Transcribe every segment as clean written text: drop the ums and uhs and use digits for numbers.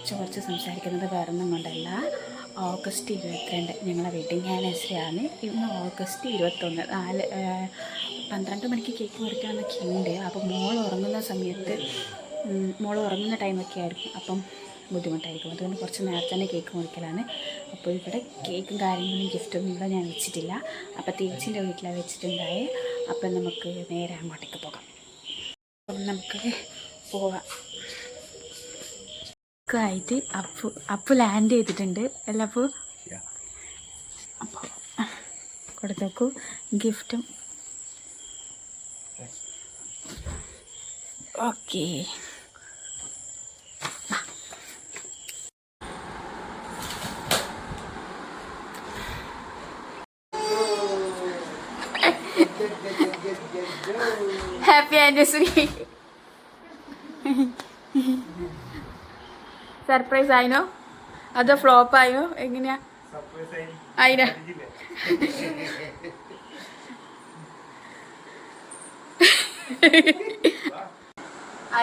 കുറച്ച് സംസാരിക്കുന്നത് വേറൊന്നും കൊണ്ടല്ല. ഓഗസ്റ്റ് 22 ഞങ്ങളെ വെഡിങ് ആനിവേഴ്സറിയാണ്. ഇന്ന് ഓഗസ്റ്റ് 21 12 മണിക്ക് കേക്ക് മുറിക്കാമെന്നൊക്കെ ഉണ്ട്. അപ്പോൾ മോൾ ഉറങ്ങുന്ന സമയത്ത് മോൾ ഉറങ്ങുന്ന ടൈമൊക്കെ ആയിരിക്കും, അപ്പം ബുദ്ധിമുട്ടായിരിക്കും. അതുകൊണ്ട് കുറച്ച് നേരത്തെ തന്നെ കേക്ക് മുറിക്കലാണ്. അപ്പോൾ ഇവിടെ കേക്കും കാര്യങ്ങളും ഗിഫ്റ്റൊന്നും ഇവിടെ ഞാൻ വെച്ചിട്ടില്ല. അപ്പോൾ ചേച്ചീൻ്റെ വീട്ടിലാണ് വെച്ചിട്ടുണ്ടായേ. അപ്പം നമുക്ക് നേരെ അങ്ങോട്ടേക്ക് പോകാം. അപ്പം നമുക്ക് പോവാം. ആയിട്ട് അപ്പു ലാൻഡ് ചെയ്തിട്ടുണ്ട്. അല്ല അപ്പു? അപ്പോൾ കൊടുത്തേക്കൂ ഗിഫ്റ്റും. Okay, happy anniversary. സർപ്രൈസ് ആയിനോ അതോ ഫ്ലോപ്പ് ആയോ? എങ്ങനെയാ ആയിന?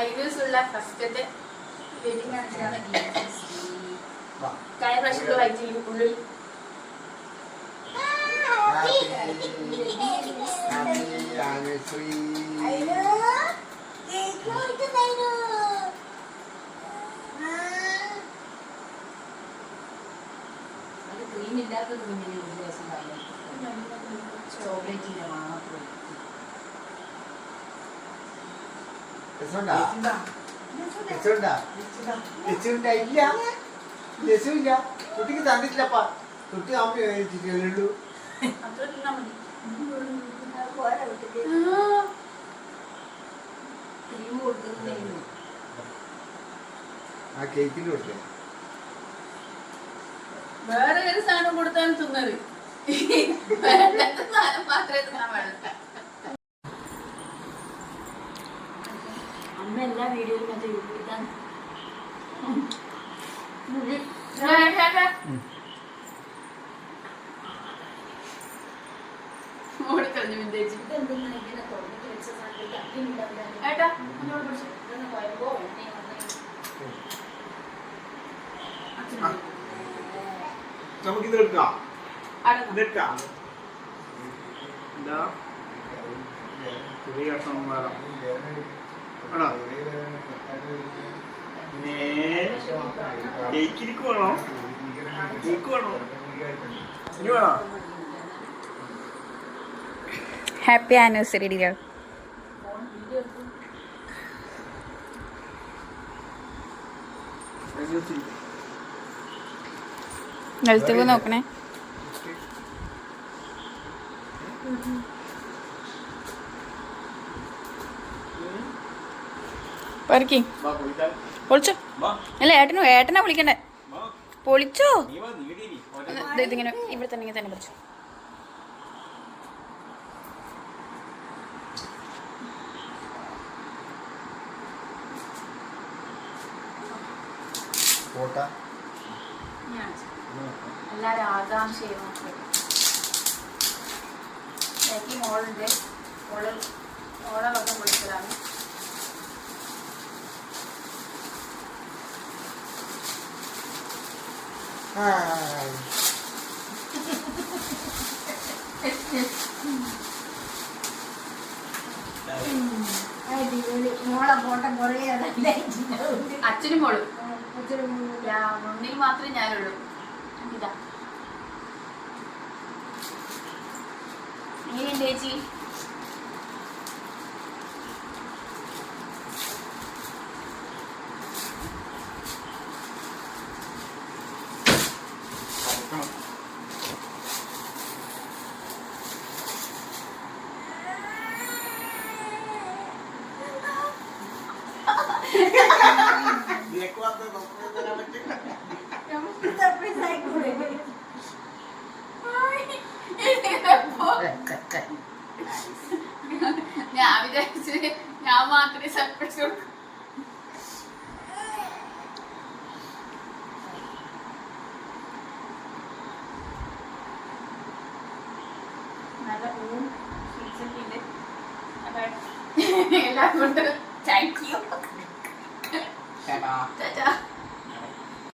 ഐനൂസുള്ള ഫസ്റ്റത്തെ വെഡിങ് ആനിവേഴ്സറി. കഴിഞ്ഞ പ്രാവശ്യത്തെ വൈകിട്ട് ഉള്ളിൽ ക്രീമില്ലാത്തത് പിന്നെ ഒരു ദിവസം ചോക്ലേറ്റിന്റെ മാത്രം. ഇല്ല കുട്ടിക്ക് തന്നിട്ടില്ലപ്പാ. കുട്ടി ആവുള്ളൂ. ക്രീം കൊടുക്കുന്നതിന് ആ കേക്കിന് കൊടുത്തേ. വേറെ ഒരു സാധനം കൊടുത്താലും തിന്നത് സാധനം മാത്രമേ തിന്നാൻ പാടില്ല. അമ്മ എല്ലാ വീഡിയോയിലും മറ്റേ യൂട്യൂബിൽ ഓടിക്കളഞ്ഞു വിന്റേജ്. ഇതെന്തെങ്കിലും ഇങ്ങനെ തുറന്നിട്ട് വെച്ച സാധനം ഏട്ടാ പോയപ്പോ നമുക്കിത് എടുക്കാം. ഇതെടുക്കാം. എന്താ ചെറിയ കഷ്ണം വേണം. കേക്ക് വേണോ? കേക്ക് വേണോ? ഇനി വേണോ? Happy anniversary dear. നിലത്തേക്ക് നോക്കണേ. പറക്കി പൊളിച്ചോ. അല്ല ഏട്ടനെ വിളിക്കണ്ടേ? പൊളിച്ചോ. ഇതിങ്ങനെ ഇവിടെ തന്നെ തന്നെ പൊളിച്ചോ. എല്ലാവരും ആകാംക്ഷയും എനിക്ക് മോളുണ്ട്. മോളെ വന്ന് വിളിച്ചതാണ്. അച്ഛനും മോളും മുന്നിൽ മാത്രമേ ഞാനുള്ളൂ. ഇതാ എങ്ങനെയുണ്ട് ചേച്ചി? ഞാൻ വിചാരിച്ചു ഞാൻ മാത്രമേ സർപ്രൈസ് കൊടുക്കൂ. നല്ല പൂവും സ്വീറ്റ്സൊക്കെ ഉണ്ട്. എല്ലാവരും കൊണ്ട് താങ്ക് യു.